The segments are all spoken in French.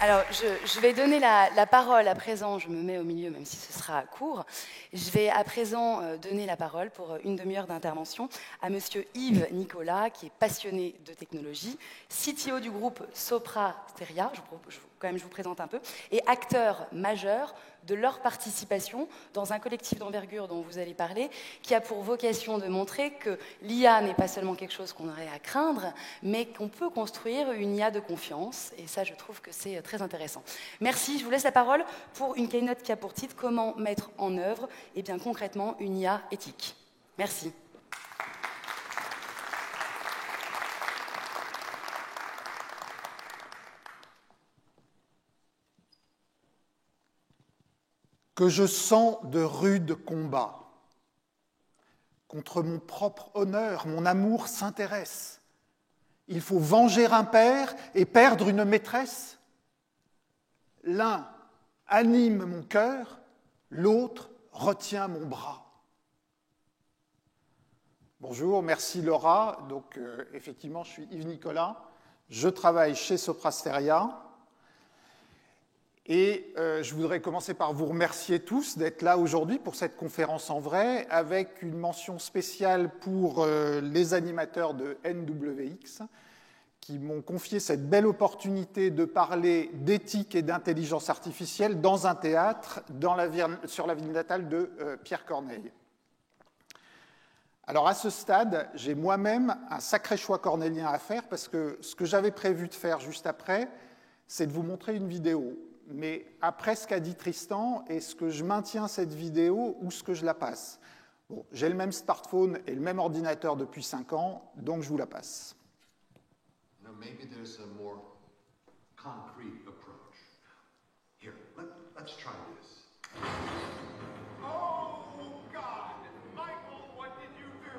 Alors, je vais donner la parole à présent, je me mets au milieu même si ce sera court, je vais à présent donner la parole pour une demi-heure d'intervention à monsieur Yves Nicolas, qui est passionné de technologie, CTO du groupe Sopra Steria, je vous présente un peu, et acteur majeur de leur participation dans un collectif d'envergure dont vous allez parler, qui a pour vocation de montrer que l'IA n'est pas seulement quelque chose qu'on aurait à craindre, mais qu'on peut construire une IA de confiance, et ça je trouve que c'est très intéressant. Merci, je vous laisse la parole pour une keynote qui a pour titre « Comment mettre en œuvre eh bien, concrètement une IA éthique ». Merci. Que je sens de rudes combats. Contre mon propre honneur, mon amour s'intéresse. Il faut venger un père et perdre une maîtresse. L'un anime mon cœur, l'autre retient mon bras. Bonjour, merci Laura. Donc, effectivement, je suis Yves Nicolas. Je travaille chez Sopra Steria. Et je voudrais commencer par vous remercier tous d'être là aujourd'hui pour cette conférence en vrai, avec une mention spéciale pour les animateurs de NWX, qui m'ont confié cette belle opportunité de parler d'éthique et d'intelligence artificielle dans un théâtre sur la ville natale de Pierre Corneille. Alors à ce stade, j'ai moi-même un sacré choix cornélien à faire, parce que ce que j'avais prévu de faire juste après, c'est de vous montrer une vidéo. Mais après ce qu'a dit Tristan, est-ce que je maintiens cette vidéo ou est-ce que je la passe? Bon, j'ai le même smartphone et le même ordinateur depuis 5 ans, donc je vous la passe. No, maybe there's a more concrete approach. Here, let's try this. Oh, God! Michael, what did you do?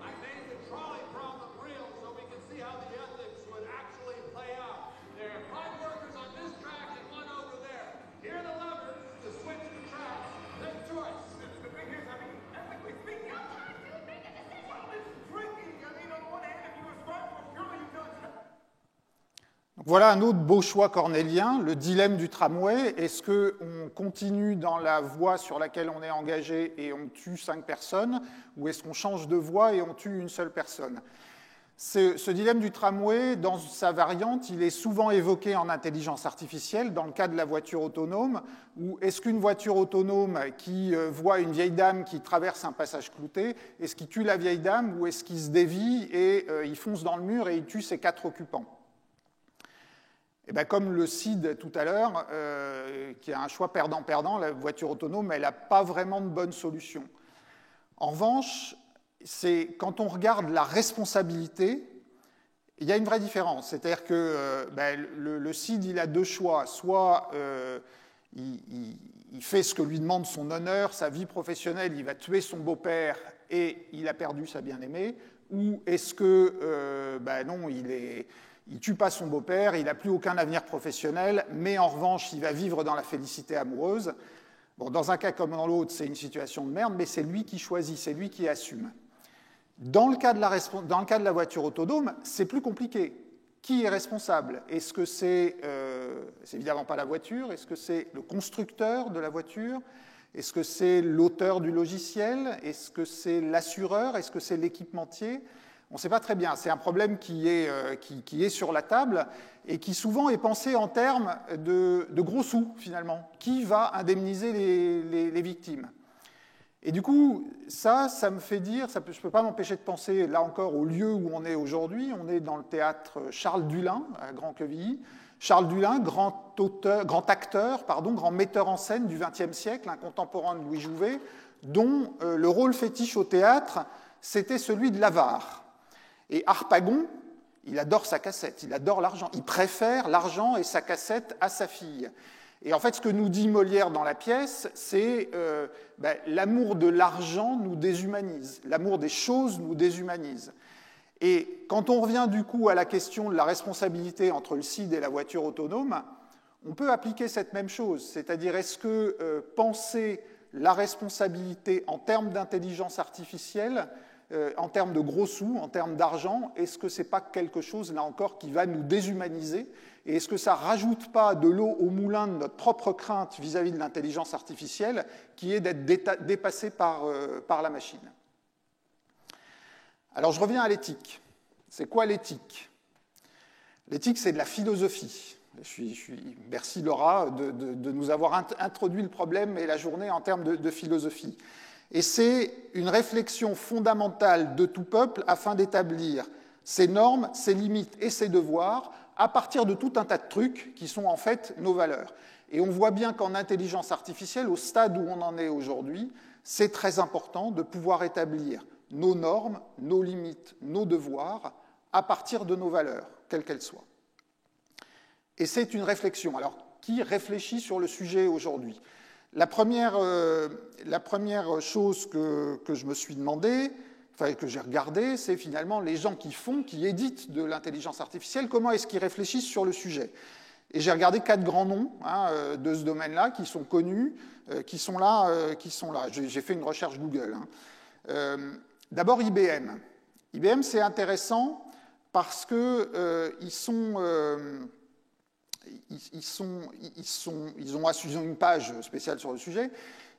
I made the trolley problem real so we can see how the ethics would actually play out. There are 5 workers on this track and 1 over there. Here are the levers to switch the tracks. Their choice. The thing is, I mean, ethically speaking, I'm trying to make a decision. Well, it's tricky. I mean, on the one hand, if you were smart, well, purely utilitarian. Voilà un autre beau choix cornélien, le dilemme du tramway. Est-ce qu'on continue dans la voie sur laquelle on est engagé et on tue 5 personnes, ou est-ce qu'on change de voie et on tue une seule personne? Ce dilemme du tramway, dans sa variante, il est souvent évoqué en intelligence artificielle, dans le cas de la voiture autonome, où est-ce qu'une voiture autonome qui voit une vieille dame qui traverse un passage clouté, est-ce qu'il tue la vieille dame ou est-ce qu'il se dévie et il fonce dans le mur et il tue ses 4 occupants? Et bien, comme le CID tout à l'heure, qui a un choix perdant-perdant, la voiture autonome, elle n'a pas vraiment de bonne solution. En revanche, c'est quand on regarde la responsabilité, il y a une vraie différence. C'est-à-dire que le CID, il a 2 choix. Soit il fait ce que lui demande son honneur, sa vie professionnelle, il va tuer son beau-père et il a perdu sa bien-aimée, ou est-ce que, non, il ne tue pas son beau-père, il n'a plus aucun avenir professionnel, mais en revanche, il va vivre dans la félicité amoureuse. Bon, dans un cas comme dans l'autre, c'est une situation de merde, mais c'est lui qui choisit, c'est lui qui assume. Dans le cas de la voiture autonome, c'est plus compliqué. Qui est responsable? Est-ce que c'est évidemment pas la voiture? Est-ce que c'est le constructeur de la voiture? Est-ce que c'est l'auteur du logiciel? Est-ce que c'est l'assureur? Est-ce que c'est l'équipementier? On ne sait pas très bien. C'est un problème qui est sur la table et qui souvent est pensé en termes de gros sous, finalement. Qui va indemniser les victimes? Et du coup, ça me fait dire, je ne peux pas m'empêcher de penser, là encore, au lieu où on est aujourd'hui. On est dans le théâtre Charles Dulin, à Grand-Quevilly. Charles Dulin, grand acteur, grand metteur en scène du XXe siècle, un contemporain de Louis Jouvet, dont le rôle fétiche au théâtre, c'était celui de l'avare. Et Harpagon, il adore sa cassette, il adore l'argent. Il préfère l'argent et sa cassette à sa fille. Et en fait, ce que nous dit Molière dans la pièce, c'est l'amour de l'argent nous déshumanise, l'amour des choses nous déshumanise. Et quand on revient du coup à la question de la responsabilité entre le CID et la voiture autonome, on peut appliquer cette même chose. C'est-à-dire, est-ce que penser la responsabilité en termes d'intelligence artificielle, en termes de gros sous, en termes d'argent, est-ce que ce n'est pas quelque chose, là encore, qui va nous déshumaniser? Et est-ce que ça ne rajoute pas de l'eau au moulin de notre propre crainte vis-à-vis de l'intelligence artificielle, qui est d'être dépassée par la machine? Alors je reviens à l'éthique. C'est quoi l'éthique? L'éthique, c'est de la philosophie. Merci Laura de nous avoir introduit le problème et la journée en termes de philosophie. Et c'est une réflexion fondamentale de tout peuple afin d'établir ses normes, ses limites et ses devoirs à partir de tout un tas de trucs qui sont en fait nos valeurs. Et on voit bien qu'en intelligence artificielle, au stade où on en est aujourd'hui, c'est très important de pouvoir établir nos normes, nos limites, nos devoirs à partir de nos valeurs, quelles qu'elles soient. Et c'est une réflexion. Alors, qui réfléchit sur le sujet aujourd'hui? La première chose que je me suis demandé, enfin que j'ai regardé, c'est finalement les gens qui éditent de l'intelligence artificielle, comment est-ce qu'ils réfléchissent sur le sujet? Et j'ai regardé 4 grands noms de ce domaine-là, qui sont connus, qui sont là. J'ai fait une recherche Google. D'abord IBM. IBM, c'est intéressant parce qu'ils ont une page spéciale sur le sujet.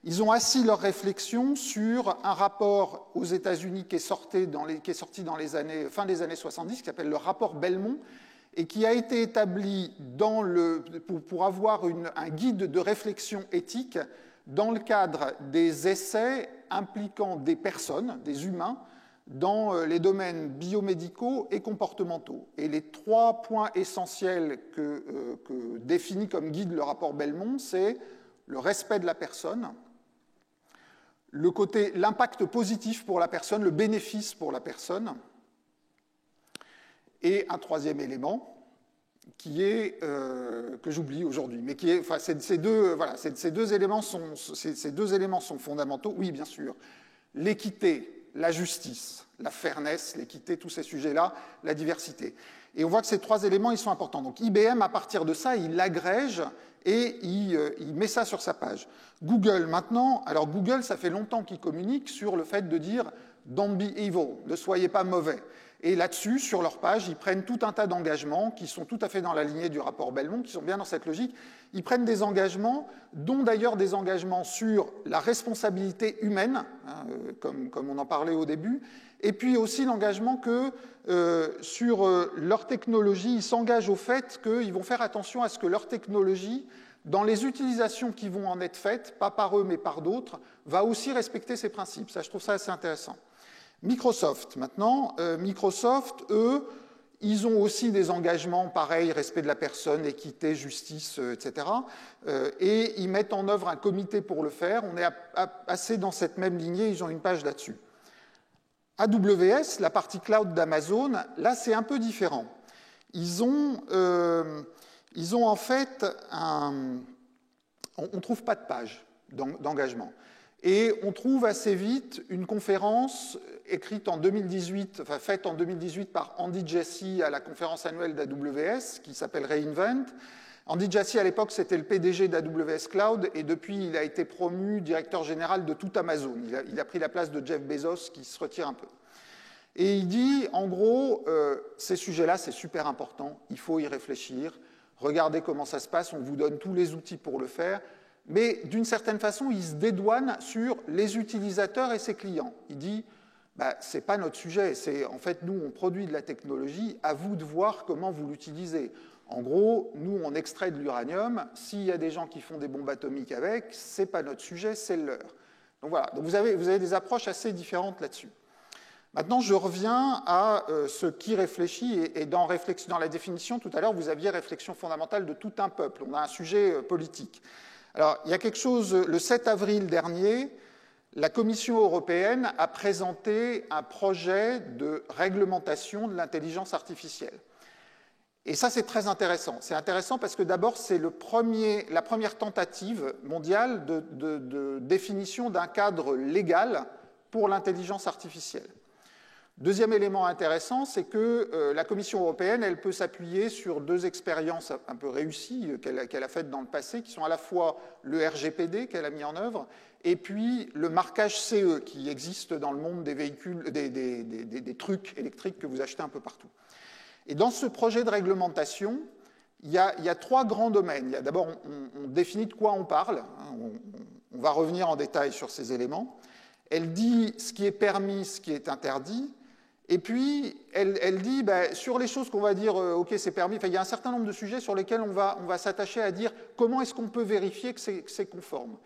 Ils ont assis leur réflexion sur un rapport aux États-Unis qui est sorti dans les fin des années 70, qui s'appelle le rapport Belmont, et qui a été établi pour avoir un guide de réflexion éthique dans le cadre des essais impliquant des personnes, des humains, dans les domaines biomédicaux et comportementaux. Et les 3 points essentiels que définit comme guide le rapport Belmont, c'est le respect de la personne, l'impact positif pour la personne, le bénéfice pour la personne, et un 3e élément qui est que j'oublie aujourd'hui, mais qui est, enfin, ces deux éléments sont fondamentaux. Oui, bien sûr, l'équité, la justice, la fairness, l'équité, tous ces sujets-là, la diversité. Et on voit que ces 3 éléments, ils sont importants. Donc IBM, à partir de ça, il l'agrège et il met ça sur sa page. Google, maintenant, alors Google, ça fait longtemps qu'il communique sur le fait de dire « don't be evil », ne soyez pas mauvais. Et là-dessus, sur leur page, ils prennent tout un tas d'engagements qui sont tout à fait dans la lignée du rapport Belmont, qui sont bien dans cette logique. Ils prennent des engagements, dont d'ailleurs des engagements sur la responsabilité humaine, comme on en parlait au début, et puis aussi l'engagement que sur leur technologie, ils s'engagent au fait qu'ils vont faire attention à ce que leur technologie, dans les utilisations qui vont en être faites, pas par eux mais par d'autres, va aussi respecter ces principes. Ça, je trouve ça assez intéressant. Microsoft, maintenant, Microsoft, eux, ils ont aussi des engagements pareils, respect de la personne, équité, justice, etc. Et ils mettent en œuvre un comité pour le faire. On est assez dans cette même lignée, ils ont une page là-dessus. AWS, la partie cloud d'Amazon, là, c'est un peu différent. Ils ont en fait on ne trouve pas de page d'engagement. Et on trouve assez vite une conférence écrite en 2018, enfin faite en 2018 par Andy Jassy à la conférence annuelle d'AWS, qui s'appelle Reinvent. Andy Jassy, à l'époque, c'était le PDG d'AWS Cloud, et depuis, il a été promu directeur général de tout Amazon. Il a pris la place de Jeff Bezos, qui se retire un peu. Et il dit, en gros, ces sujets-là, c'est super important, il faut y réfléchir, regardez comment ça se passe, on vous donne tous les outils pour le faire. Mais d'une certaine façon, il se dédouane sur les utilisateurs et ses clients. Il dit, ce n'est pas notre sujet, en fait, nous, on produit de la technologie, à vous de voir comment vous l'utilisez. En gros, nous, on extrait de l'uranium, s'il y a des gens qui font des bombes atomiques avec, ce n'est pas notre sujet, c'est le leur. Donc voilà, donc vous avez des approches assez différentes là-dessus. Maintenant, je reviens à ce qui réfléchit, et dans la définition, tout à l'heure, vous aviez réflexion fondamentale de tout un peuple, on a un sujet politique. Alors, il y a quelque chose, le 7 avril dernier, la Commission européenne a présenté un projet de réglementation de l'intelligence artificielle. Et ça, c'est très intéressant. C'est intéressant parce que d'abord, c'est la première tentative mondiale de définition d'un cadre légal pour l'intelligence artificielle. Deuxième élément intéressant, c'est que la Commission européenne, elle peut s'appuyer sur deux expériences un peu réussies qu'elle a faites dans le passé, qui sont à la fois le RGPD qu'elle a mis en œuvre, et puis le marquage CE qui existe dans le monde des véhicules, des trucs électriques que vous achetez un peu partout. Et dans ce projet de réglementation, il y a trois grands domaines. D'abord, on définit de quoi on parle. On va revenir en détail sur ces éléments. Elle dit ce qui est permis, ce qui est interdit. Et puis, elle dit, sur les choses qu'on va dire, OK, c'est permis, il y a un certain nombre de sujets sur lesquels on va s'attacher à dire comment est-ce qu'on peut vérifier que c'est conforme.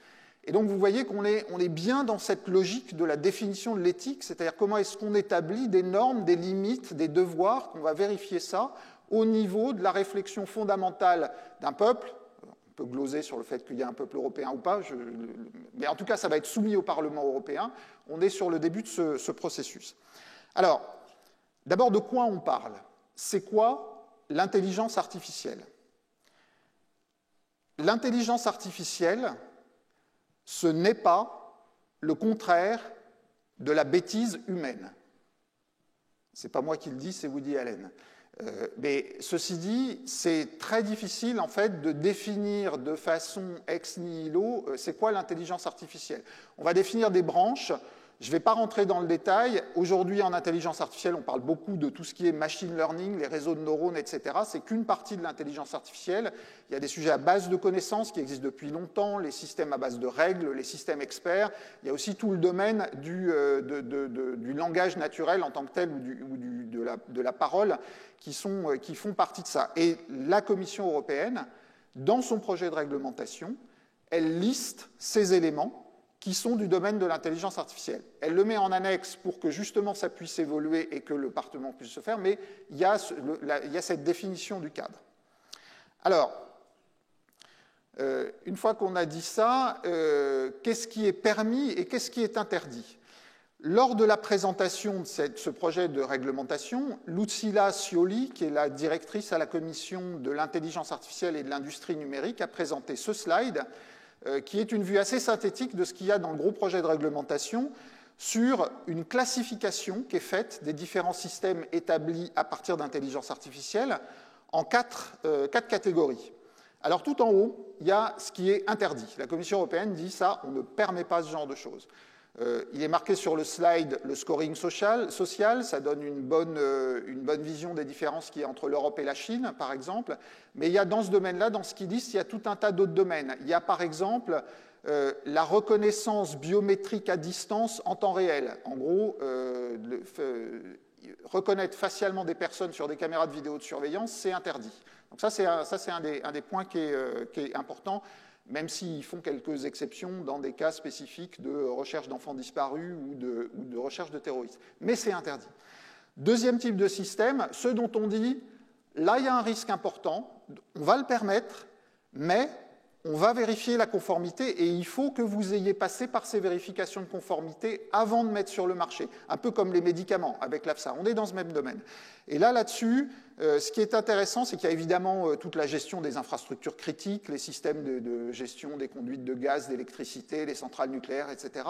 Et donc, vous voyez qu'on est bien dans cette logique de la définition de l'éthique, c'est-à-dire comment est-ce qu'on établit des normes, des limites, des devoirs, qu'on va vérifier ça au niveau de la réflexion fondamentale d'un peuple. On peut gloser sur le fait qu'il y a un peuple européen ou pas, mais en tout cas, ça va être soumis au Parlement européen. On est sur le début de ce processus. Alors, d'abord, de quoi on parle? C'est quoi l'intelligence artificielle? L'intelligence artificielle, ce n'est pas le contraire de la bêtise humaine. Ce n'est pas moi qui le dis, c'est Woody Allen. Mais ceci dit, c'est très difficile en fait de définir de façon ex nihilo c'est quoi l'intelligence artificielle. On va définir des branches. Je ne vais pas rentrer dans le détail. Aujourd'hui, en intelligence artificielle, on parle beaucoup de tout ce qui est machine learning, les réseaux de neurones, etc. C'est qu'une partie de l'intelligence artificielle. Il y a des sujets à base de connaissances qui existent depuis longtemps, les systèmes à base de règles, les systèmes experts. Il y a aussi tout le domaine du langage naturel en tant que tel ou de la parole qui font partie de ça. Et la Commission européenne, dans son projet de réglementation, elle liste ces éléments qui sont du domaine de l'intelligence artificielle. Elle le met en annexe pour que justement ça puisse évoluer et que le Parlement puisse se faire, mais il y a cette définition du cadre. Alors, une fois qu'on a dit ça, qu'est-ce qui est permis et qu'est-ce qui est interdit? Lors de la présentation de ce projet de réglementation, Lucilla Scioli, qui est la directrice à la Commission de l'intelligence artificielle et de l'industrie numérique, a présenté ce slide qui est une vue assez synthétique de ce qu'il y a dans le gros projet de réglementation sur une classification qui est faite des différents systèmes établis à partir d'intelligence artificielle en quatre catégories. Alors tout en haut, il y a ce qui est interdit. La Commission européenne dit ça, on ne permet pas ce genre de choses. Il est marqué sur le slide le scoring social, ça donne une bonne vision des différences qu'il y a entre l'Europe et la Chine, par exemple. Mais il y a dans ce domaine-là, dans ce qu'ils disent, il y a tout un tas d'autres domaines. Il y a par exemple la reconnaissance biométrique à distance en temps réel. En gros, reconnaître facialement des personnes sur des caméras de vidéo de surveillance, c'est interdit. Donc ça, c'est un des points qui est important, même s'ils font quelques exceptions dans des cas spécifiques de recherche d'enfants disparus ou de recherche de terroristes. Mais c'est interdit. Deuxième type de système, ceux dont on dit, là il y a un risque important, on va le permettre, mais on va vérifier la conformité et il faut que vous ayez passé par ces vérifications de conformité avant de mettre sur le marché. Un peu comme les médicaments avec l'AFSA, on est dans ce même domaine. Et là-dessus, ce qui est intéressant, c'est qu'il y a évidemment toute la gestion des infrastructures critiques, les systèmes de gestion des conduites de gaz, d'électricité, les centrales nucléaires, etc.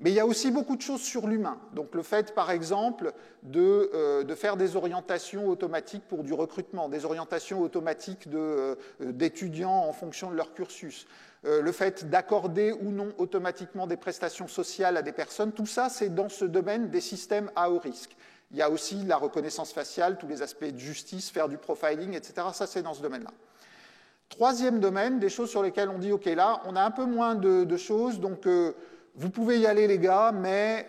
Mais il y a aussi beaucoup de choses sur l'humain. Donc le fait, par exemple, de faire des orientations automatiques pour du recrutement, des orientations automatiques d'étudiants en fonction de leur cursus, le fait d'accorder ou non automatiquement des prestations sociales à des personnes, tout ça, c'est dans ce domaine des systèmes à haut risque. Il y a aussi la reconnaissance faciale, tous les aspects de justice, faire du profiling, etc. Ça, c'est dans ce domaine-là. Troisième domaine, des choses sur lesquelles on dit, OK, là, on a un peu moins de choses, donc vous pouvez y aller, les gars, mais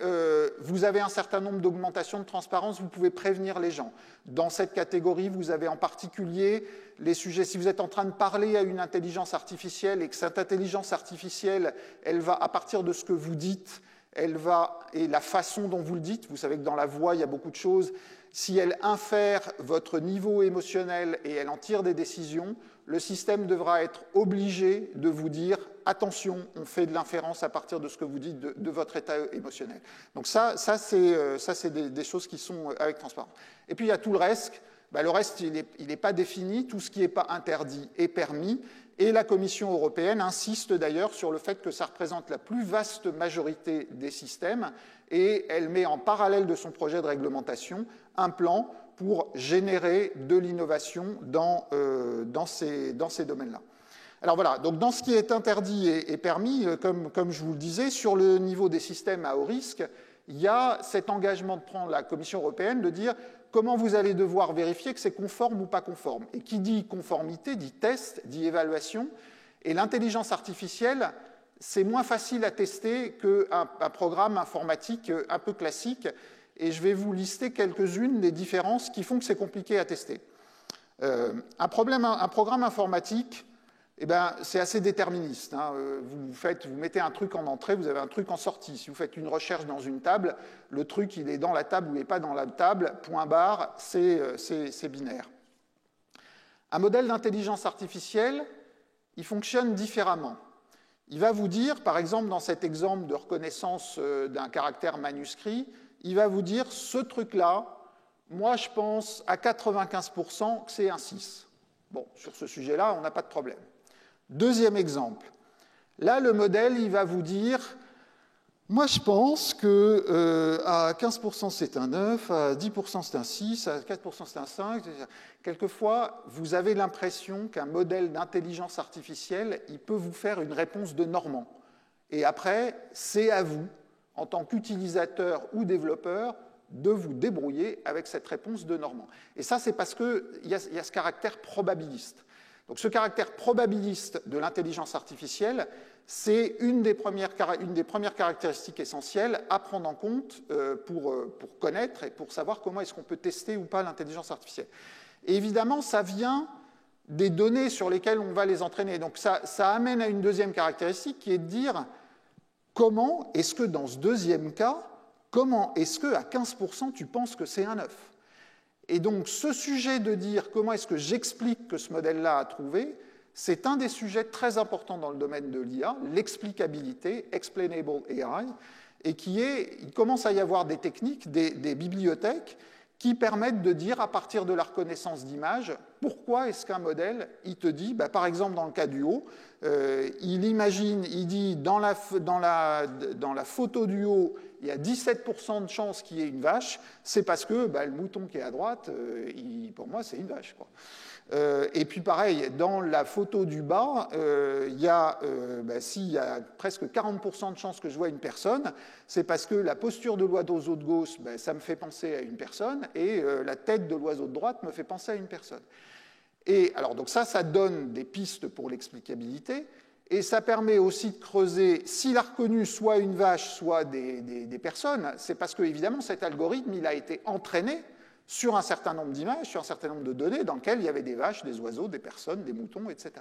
vous avez un certain nombre d'augmentations de transparence, vous pouvez prévenir les gens. Dans cette catégorie, vous avez en particulier les sujets, si vous êtes en train de parler à une intelligence artificielle et que cette intelligence artificielle, elle va, à partir de ce que vous dites, et la façon dont vous le dites, vous savez que dans la voix, il y a beaucoup de choses, si elle infère votre niveau émotionnel et elle en tire des décisions, le système devra être obligé de vous dire « attention, on fait de l'inférence à partir de ce que vous dites de votre état émotionnel ». Donc ça c'est des choses qui sont avec transparence. Et puis il y a tout le reste, Ben, le reste, il n'est pas défini. Tout ce qui n'est pas interdit est permis. Et la Commission européenne insiste d'ailleurs sur le fait que ça représente la plus vaste majorité des systèmes et elle met en parallèle de son projet de réglementation un plan pour générer de l'innovation dans ces domaines-là. Alors voilà, donc dans ce qui est interdit et permis, comme je vous le disais, sur le niveau des systèmes à haut risque, il y a cet engagement de prendre la Commission européenne de dire comment vous allez devoir vérifier que c'est conforme ou pas conforme. Et qui dit conformité, dit test, dit évaluation. Et l'intelligence artificielle, c'est moins facile à tester qu'un programme informatique un peu classique. Et je vais vous lister quelques-unes des différences qui font que c'est compliqué à tester. Un programme informatique, eh ben, c'est assez déterministe. Hein. Vous mettez un truc en entrée, vous avez un truc en sortie. Si vous faites une recherche dans une table, le truc, il est dans la table ou il n'est pas dans la table, point barre, c'est binaire. Un modèle d'intelligence artificielle, il fonctionne différemment. Il va vous dire, par exemple, dans cet exemple de reconnaissance d'un caractère manuscrit, il va vous dire, ce truc-là, moi, je pense à 95% que c'est un 6. Bon, sur ce sujet-là, on n'a pas de problème. Deuxième exemple. Là, le modèle, il va vous dire, moi, je pense qu'à 15% c'est un 9, à 10% c'est un 6, à 4% c'est un 5. Quelquefois, vous avez l'impression qu'un modèle d'intelligence artificielle, il peut vous faire une réponse de normand. Et après, c'est à vous, en tant qu'utilisateur ou développeur, de vous débrouiller avec cette réponse de normand. Et ça, c'est parce qu'il y a ce caractère probabiliste. Donc ce caractère probabiliste de l'intelligence artificielle, c'est une des premières caractéristiques essentielles à prendre en compte pour connaître et pour savoir comment est-ce qu'on peut tester ou pas l'intelligence artificielle. Et évidemment, ça vient des données sur lesquelles on va les entraîner. Donc ça amène à une deuxième caractéristique qui est de dire comment est-ce que dans ce deuxième cas, comment est-ce qu'à 15% tu penses que c'est un 9 ? Et donc, ce sujet de dire comment est-ce que j'explique que ce modèle-là a trouvé, c'est un des sujets très importants dans le domaine de l'IA, l'explicabilité, explainable AI, et il commence à y avoir des techniques, des bibliothèques qui permettent de dire, à partir de la reconnaissance d'images, pourquoi est-ce qu'un modèle, il te dit, par exemple dans le cas du haut, il dit dans la photo du haut, il y a 17% de chances qu'il y ait une vache, c'est parce que le mouton qui est à droite, pour moi, c'est une vache, quoi. Et puis pareil, dans la photo du bas, s'il y a presque 40% de chances que je vois une personne, c'est parce que la posture de l'oiseau de gauche, ça me fait penser à une personne, et la tête de l'oiseau de droite me fait penser à une personne. Et alors, donc ça donne des pistes pour l'explicabilité, et ça permet aussi de creuser, s'il a reconnu soit une vache, soit des personnes, c'est parce que, évidemment, cet algorithme, il a été entraîné sur un certain nombre d'images, sur un certain nombre de données dans lesquelles il y avait des vaches, des oiseaux, des personnes, des moutons, etc.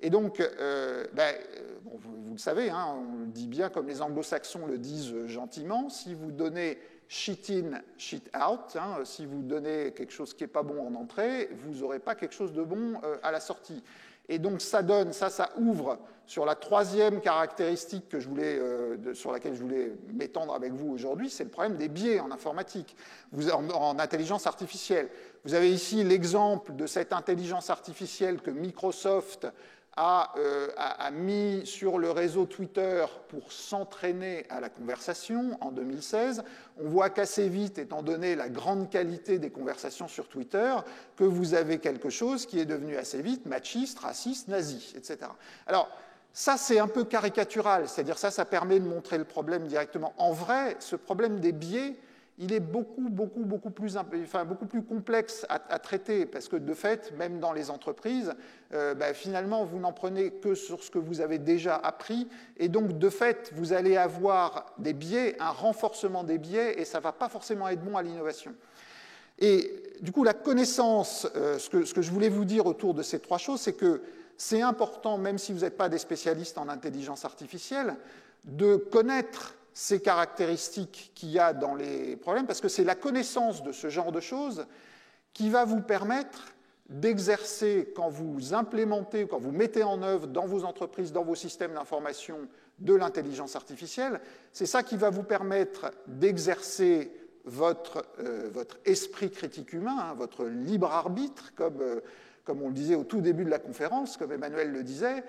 Et donc, vous le savez, hein, on le dit bien comme les anglo-saxons le disent gentiment, si vous donnez shit in, shit out, hein, si vous donnez quelque chose qui n'est pas bon en entrée, vous n'aurez pas quelque chose de bon à la sortie. Et donc ça ouvre sur la troisième caractéristique sur laquelle je voulais m'étendre avec vous aujourd'hui, c'est le problème des biais en informatique, en intelligence artificielle. Vous avez ici l'exemple de cette intelligence artificielle que Microsoft a mis sur le réseau Twitter pour s'entraîner à la conversation en 2016. On voit qu'assez vite, étant donné la grande qualité des conversations sur Twitter, que vous avez quelque chose qui est devenu assez vite machiste, raciste, nazi, etc. Alors, ça, c'est un peu caricatural, c'est-à-dire ça permet de montrer le problème directement. En vrai, ce problème des biais, il est beaucoup plus complexe à traiter, parce que de fait, même dans les entreprises, finalement, vous n'en prenez que sur ce que vous avez déjà appris, et donc, de fait, vous allez avoir des biais, un renforcement des biais, et ça ne va pas forcément être bon à l'innovation. Et du coup, la connaissance, ce que je voulais vous dire autour de ces trois choses, c'est que c'est important, même si vous n'êtes pas des spécialistes en intelligence artificielle, de connaître ces caractéristiques qu'il y a dans les problèmes, parce que c'est la connaissance de ce genre de choses qui va vous permettre d'exercer, quand vous implémentez, quand vous mettez en œuvre dans vos entreprises, dans vos systèmes d'information de l'intelligence artificielle, c'est ça qui va vous permettre d'exercer votre esprit critique humain, hein, votre libre arbitre, comme on le disait au tout début de la conférence, comme Emmanuel le disait,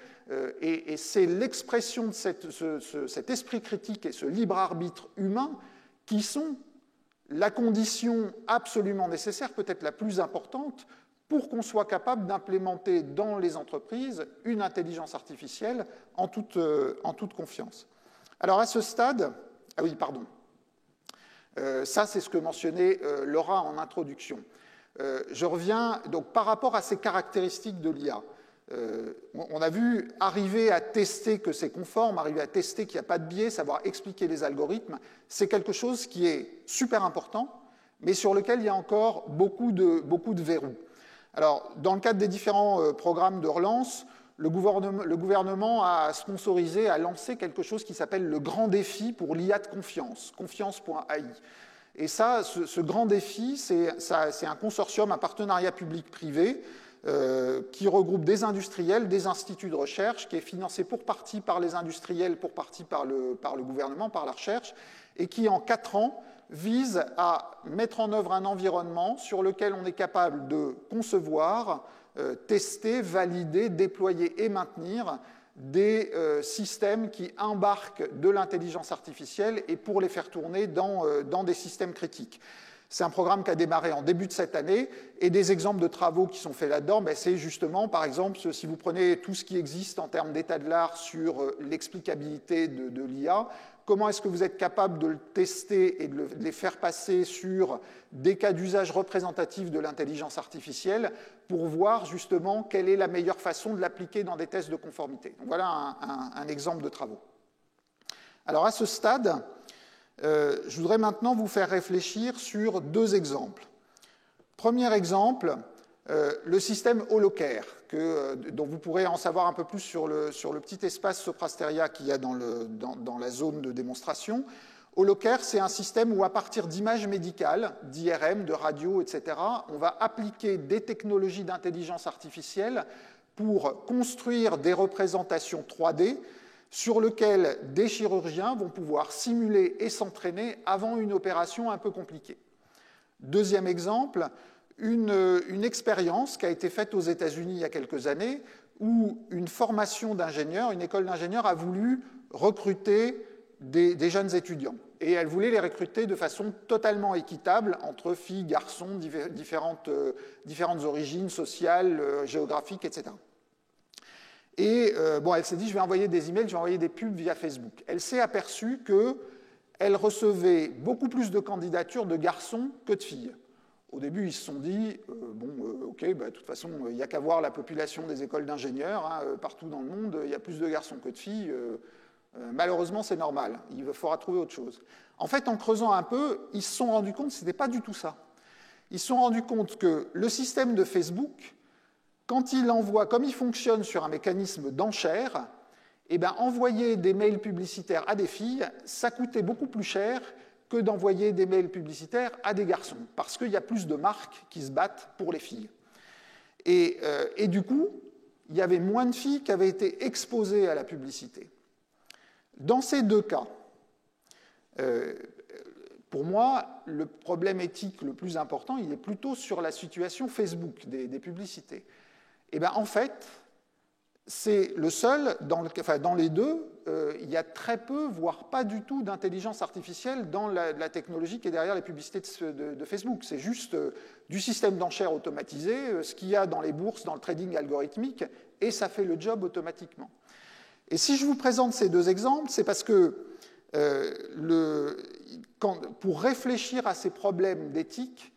et c'est l'expression de cet esprit critique et ce libre arbitre humain qui sont la condition absolument nécessaire, peut-être la plus importante, pour qu'on soit capable d'implémenter dans les entreprises une intelligence artificielle en toute confiance. Alors à ce stade, ah oui, pardon, ça c'est ce que mentionnait Laura en introduction. Je reviens donc par rapport à ces caractéristiques de l'IA. On a vu arriver à tester que c'est conforme, arriver à tester qu'il n'y a pas de biais, savoir expliquer les algorithmes, c'est quelque chose qui est super important, mais sur lequel il y a encore beaucoup de verrous. Alors, dans le cadre des différents programmes de relance, le gouvernement a sponsorisé, a lancé quelque chose qui s'appelle le grand défi pour l'IA de confiance, confiance.ai. Et ça, ce grand défi, c'est un consortium, un partenariat public-privé qui regroupe des industriels, des instituts de recherche, qui est financé pour partie par les industriels, pour partie par le gouvernement, par la recherche, et qui, en 4 ans, vise à mettre en œuvre un environnement sur lequel on est capable de concevoir, tester, valider, déployer et maintenir des systèmes qui embarquent de l'intelligence artificielle et pour les faire tourner dans des systèmes critiques. C'est un programme qui a démarré en début de cette année et des exemples de travaux qui sont faits là-dedans, c'est justement, par exemple, si vous prenez tout ce qui existe en termes d'état de l'art sur l'explicabilité de l'IA, comment est-ce que vous êtes capable de le tester et de les faire passer sur des cas d'usage représentatifs de l'intelligence artificielle pour voir justement quelle est la meilleure façon de l'appliquer dans des tests de conformité. Donc voilà un exemple de travaux. Alors à ce stade, je voudrais maintenant vous faire réfléchir sur 2 exemples. Premier exemple, le système Holocare, dont vous pourrez en savoir un peu plus sur le petit espace Soprasteria qu'il y a dans la zone de démonstration. Holocare, c'est un système où, à partir d'images médicales, d'IRM, de radio, etc., on va appliquer des technologies d'intelligence artificielle pour construire des représentations 3D sur lesquelles des chirurgiens vont pouvoir simuler et s'entraîner avant une opération un peu compliquée. Deuxième exemple, une expérience qui a été faite aux États-Unis il y a quelques années où une formation d'ingénieurs, une école d'ingénieurs a voulu recruter des jeunes étudiants. Et elle voulait les recruter de façon totalement équitable entre filles, garçons, différentes origines sociales, géographiques, etc. Et elle s'est dit, je vais envoyer des emails, je vais envoyer des pubs via Facebook. Elle s'est aperçue qu'elle recevait beaucoup plus de candidatures de garçons que de filles. Au début, ils se sont dit, de toute façon, il n'y a qu'à voir la population des écoles d'ingénieurs, hein, partout dans le monde, il y a plus de garçons que de filles. Malheureusement, c'est normal, il faudra trouver autre chose. En fait, en creusant un peu, ils se sont rendus compte que ce n'était pas du tout ça. Ils se sont rendus compte que le système de Facebook, quand il envoie, comme il fonctionne sur un mécanisme d'enchère, envoyer des mails publicitaires à des filles, ça coûtait beaucoup plus cher que d'envoyer des mails publicitaires à des garçons, parce qu'il y a plus de marques qui se battent pour les filles. Et du coup, il y avait moins de filles qui avaient été exposées à la publicité. Dans ces 2 cas, pour moi, le problème éthique le plus important, il est plutôt sur la situation Facebook des publicités. En fait, c'est le seul, dans les 2, il y a très peu, voire pas du tout d'intelligence artificielle dans la technologie qui est derrière les publicités de Facebook. C'est juste du système d'enchères automatisé, ce qu'il y a dans les bourses, dans le trading algorithmique, et ça fait le job automatiquement. Et si je vous présente ces 2 exemples, c'est parce que pour réfléchir à ces problèmes d'éthique,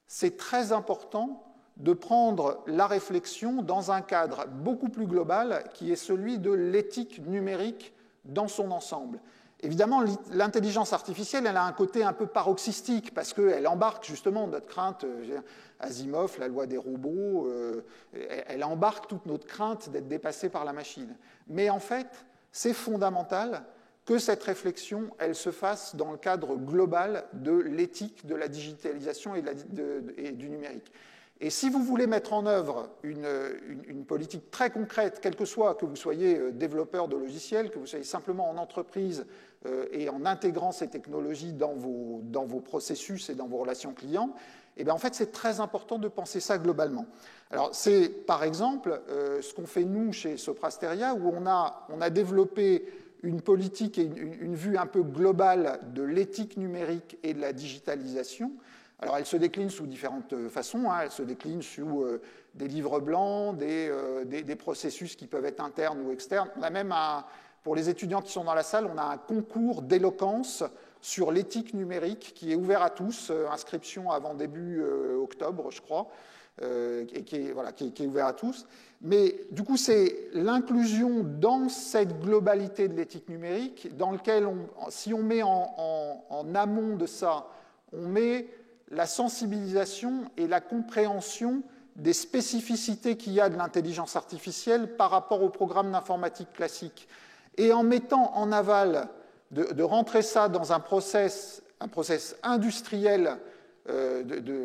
c'est très important de prendre la réflexion dans un cadre beaucoup plus global qui est celui de l'éthique numérique dans son ensemble. Évidemment, l'intelligence artificielle, elle a un côté un peu paroxystique parce qu'elle embarque justement notre crainte, Asimov, la loi des robots, elle embarque toute notre crainte d'être dépassé par la machine. Mais en fait, c'est fondamental que cette réflexion, elle se fasse dans le cadre global de l'éthique de la digitalisation et du numérique. Et si vous voulez mettre en œuvre une politique très concrète, quel que soit, que vous soyez développeur de logiciels, que vous soyez simplement en entreprise et en intégrant ces technologies dans vos processus et dans vos relations clients, eh bien, en fait, c'est très important de penser ça globalement. Alors, c'est par exemple ce qu'on fait nous chez Soprasteria, où on a développé une politique et une vue un peu globale de l'éthique numérique et de la digitalisation. Alors, elle se décline sous différentes façons. Elle se décline sous des livres blancs, des processus qui peuvent être internes ou externes. On a même, pour les étudiants qui sont dans la salle, on a un concours d'éloquence sur l'éthique numérique qui est ouvert à tous, inscription avant début octobre, je crois, et qui est ouvert à tous. Mais du coup, c'est l'inclusion dans cette globalité de l'éthique numérique, dans lequel, si on met en amont de ça, on met la sensibilisation et la compréhension des spécificités qu'il y a de l'intelligence artificielle par rapport au programme d'informatique classique. Et en mettant en aval de rentrer ça dans un process industriel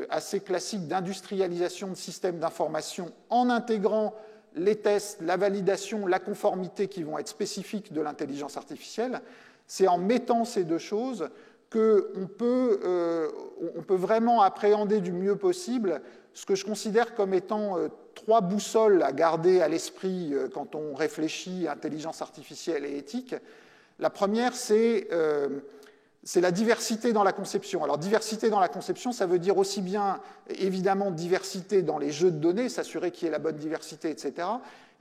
assez classique d'industrialisation de systèmes d'information, en intégrant les tests, la validation, la conformité qui vont être spécifiques de l'intelligence artificielle, c'est en mettant ces deux choses qu'on peut vraiment appréhender du mieux possible ce que je considère comme étant trois boussoles à garder à l'esprit quand on réfléchit à intelligence artificielle et éthique. La première, c'est la diversité dans la conception. Alors, diversité dans la conception, ça veut dire aussi bien, évidemment, diversité dans les jeux de données, s'assurer qu'il y ait la bonne diversité, etc.,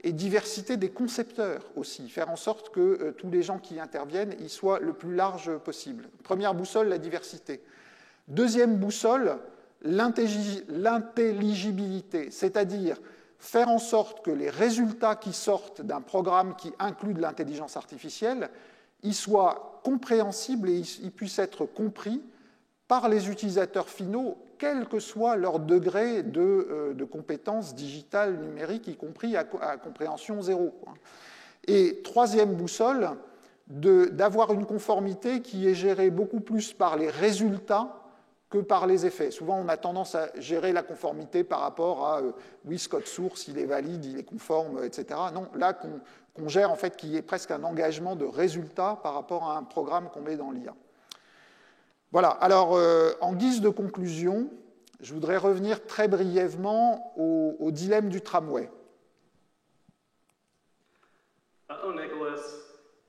et diversité des concepteurs aussi, faire en sorte que tous les gens qui interviennent y soient le plus large possible. Première boussole, la diversité. Deuxième boussole, l'intelligibilité, c'est-à-dire faire en sorte que les résultats qui sortent d'un programme qui inclut de l'intelligence artificielle y soient compréhensibles et ils puissent être compris par les utilisateurs finaux, quel que soit leur degré de compétences digitales, numériques, y compris à compréhension zéro. Et troisième boussole, d'avoir une conformité qui est gérée beaucoup plus par les résultats que par les effets. Souvent, on a tendance à gérer la conformité par rapport à oui, ce code source, il est valide, il est conforme, etc. Non, là, qu'on gère, en fait, qu'il y ait presque un engagement de résultat par rapport à un programme qu'on met dans l'IA. Voilà, alors, en guise de conclusion, je voudrais revenir très brièvement au dilemme du tramway. Uh-oh, Nicholas,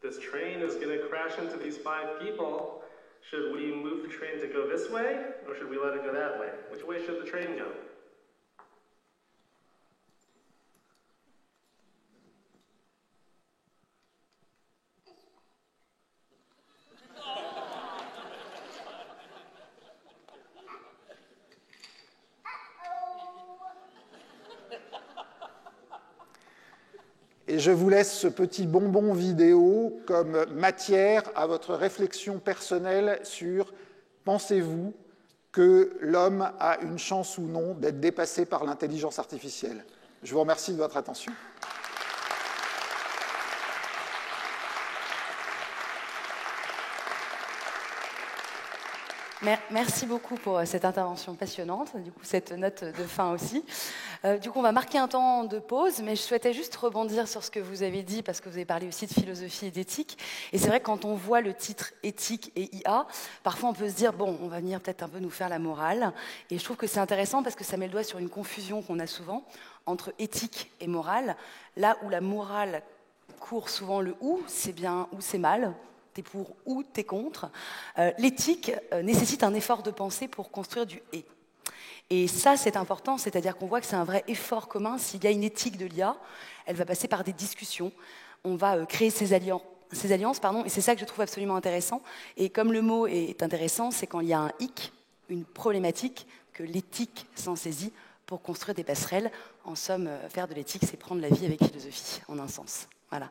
this train is going to crash into these 5 people. Should we move the train to go this way, or should we let it go that way? Which way should the train go? Et je vous laisse ce petit bonbon vidéo comme matière à votre réflexion personnelle sur pensez-vous que l'homme a une chance ou non d'être dépassé par l'intelligence artificielle. Je vous remercie de votre attention. Merci beaucoup pour cette intervention passionnante, du coup cette note de fin aussi. Du coup, on va marquer un temps de pause, mais je souhaitais juste rebondir sur ce que vous avez dit, parce que vous avez parlé aussi de philosophie et d'éthique. Et c'est vrai que quand on voit le titre éthique et IA, parfois on peut se dire, bon, on va venir peut-être un peu nous faire la morale. Et je trouve que c'est intéressant parce que ça met le doigt sur une confusion qu'on a souvent entre éthique et morale. Là où la morale court souvent le ou, c'est bien ou c'est mal. T'es pour ou t'es contre. L'éthique nécessite un effort de pensée pour construire du « et ». Et ça, c'est important, c'est-à-dire qu'on voit que c'est un vrai effort commun. S'il y a une éthique de l'IA, elle va passer par des discussions. On va créer ces alliances, et c'est ça que je trouve absolument intéressant. Et comme le mot est intéressant, c'est quand il y a un hic, une problématique, que l'éthique s'en saisit pour construire des passerelles. En somme, faire de l'éthique, c'est prendre la vie avec philosophie, en un sens. Voilà.